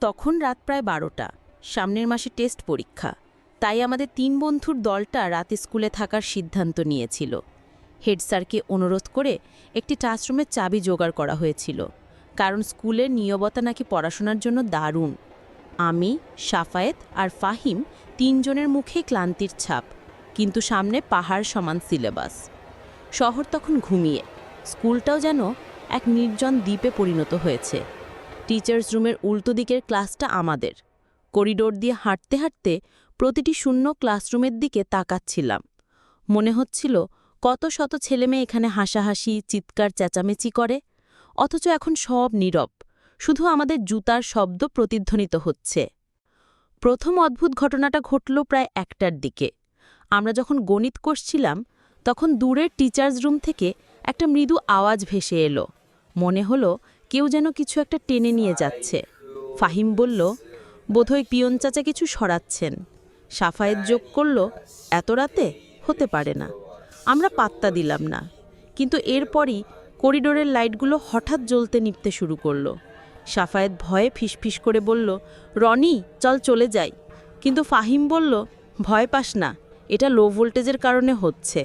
তখন রাত প্রায় 12টা। সামনের মাসে টেস্ট পরীক্ষা, তাই আমাদের 3 বন্ধুর দলটা রাতে স্কুলে থাকার সিদ্ধান্ত নিয়েছিল। হেড স্যারকে অনুরোধ করে একটি ক্লাসরুমের চাবি জোগাড় করা হয়েছিল, কারণ স্কুলের নীরবতা নাকি পড়াশোনার জন্য দারুণ। আমি, সাফায়েত আর ফাহিম 3 জনের মুখে ক্লান্তির ছাপ, কিন্তু সামনে পাহাড় সমান সিলেবাস। শহর তখন ঘুমিয়ে, স্কুলটাও যেন এক নির্জন দ্বীপে পরিণত হয়েছে। টিচার্স রুমের উল্টো দিকের ক্লাসটা আমাদের। করিডোর দিয়ে হাঁটতে হাঁটতে প্রতিটি শূন্য ক্লাসরুমের দিকে তাকাচ্ছিলাম। মনে হচ্ছিল কত শত ছেলেমেয়ে এখানে হাসাহাসি, চিৎকার, চেঁচামেচি করে, অথচ এখন সব নীরব, শুধু আমাদের জুতার শব্দ প্রতিধ্বনিত হচ্ছে। প্রথম অদ্ভুত ঘটনাটা ঘটল প্রায় 1টার দিকে। আমরা যখন গণিত কষছিলাম, তখন দূরের টিচার্স রুম থেকে একটা মৃদু আওয়াজ ভেসে এলো। মনে হলো কেউ যেন কিছু একটা টেনে নিয়ে যাচ্ছে। ফাহিম বলল, বোধহয় পিয়ন চাচা কিছু সরাচ্ছেন। সাফায়েত যোগ করল, এত রাতে হতে পারে না। আমরা পাত্তা দিলাম না, কিন্তু এরপরই করিডোরের লাইটগুলো হঠাৎ জ্বলতে নিভতে শুরু করল। সাফায়েত ভয়ে ফিসফিস করে বলল, রনি চল চলে যাই। কিন্তু ফাহিম বলল, ভয় পাস না, এটা লো ভোল্টেজের কারণে হচ্ছে।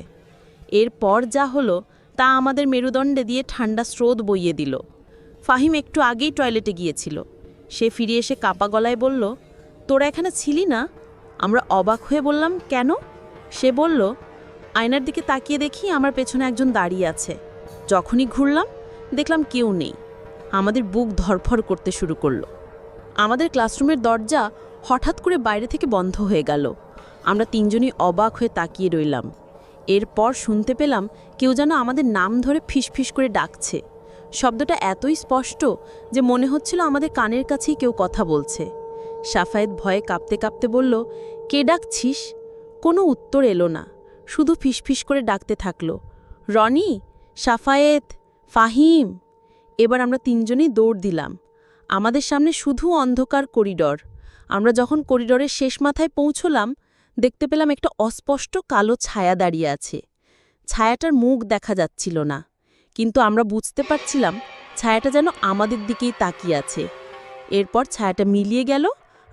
এরপর যা হলো তা আমাদের মেরুদণ্ডে দিয়ে ঠান্ডা স্রোত বইয়ে দিল। ফাহিম একটু আগেই টয়লেটে গিয়েছিল। সে ফিরে এসে কাঁপা গলায় বলল, তোরা এখানে ছিলি না? আমরা অবাক হয়ে বললাম, কেন? সে বলল, আয়নার দিকে তাকিয়ে দেখি আমার পেছনে একজন দাঁড়িয়ে আছে। যখনই ঘুরলাম দেখলাম কেউ নেই। আমাদের বুক ধরফর করতে শুরু করলো। আমাদের ক্লাসরুমের দরজা হঠাৎ করে বাইরে থেকে বন্ধ হয়ে গেল। আমরা 3 জনই অবাক হয়ে তাকিয়ে রইলাম। এরপর শুনতে পেলাম কেউ যেন আমাদের নাম ধরে ফিসফিস করে ডাকছে। শব্দটা এতই স্পষ্ট যে মনে হচ্ছিল আমাদের কানের কাছেই কেউ কথা বলছে। সাফায়েত ভয়ে কাঁপতে কাঁপতে বলল, কে ডাকছিস? কোনো উত্তর এলো না, শুধু ফিসফিস করে ডাকতে থাকলো, রনি, সাফায়েত, ফাহিম। এবার আমরা 3 জনই দৌড় দিলাম। আমাদের সামনে শুধু অন্ধকার করিডর। আমরা যখন করিডরের শেষ মাথায় পৌঁছলাম, দেখতে পেলাম একটা অস্পষ্ট কালো ছায়া দাঁড়িয়ে আছে। ছায়াটার মুখ দেখা যাচ্ছিল না, কিন্তু আমরা বুঝতে পারছিলাম ছায়াটা যেন আমাদের দিকেই তাকিয়ে আছে। এরপর ছায়াটা মিলিয়ে গেল,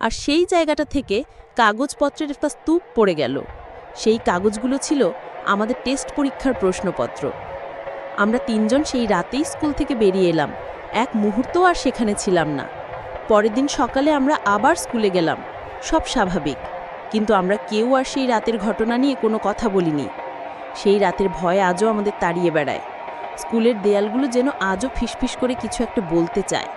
আর সেই জায়গাটা থেকে কাগজপত্রের একটা স্তূপ পড়ে গেল। সেই কাগজগুলো ছিল আমাদের টেস্ট পরীক্ষার প্রশ্নপত্র। আমরা 3 জন সেই রাতেই স্কুল থেকে বেরিয়ে এলাম, এক মুহূর্তও আর সেখানে ছিলাম না। পরের দিন সকালে আমরা আবার স্কুলে গেলাম, সব স্বাভাবিক, কিন্তু আমরা কেউ আর সেই রাতের ঘটনা নিয়ে কোনো কথা বলিনি। সেই রাতের ভয় আজও আমাদের তাড়িয়ে বেড়ায়। স্কুলের দেয়ালগুলো যেন আজও ফিসফিস করে কিছু একটা বলতে চায়।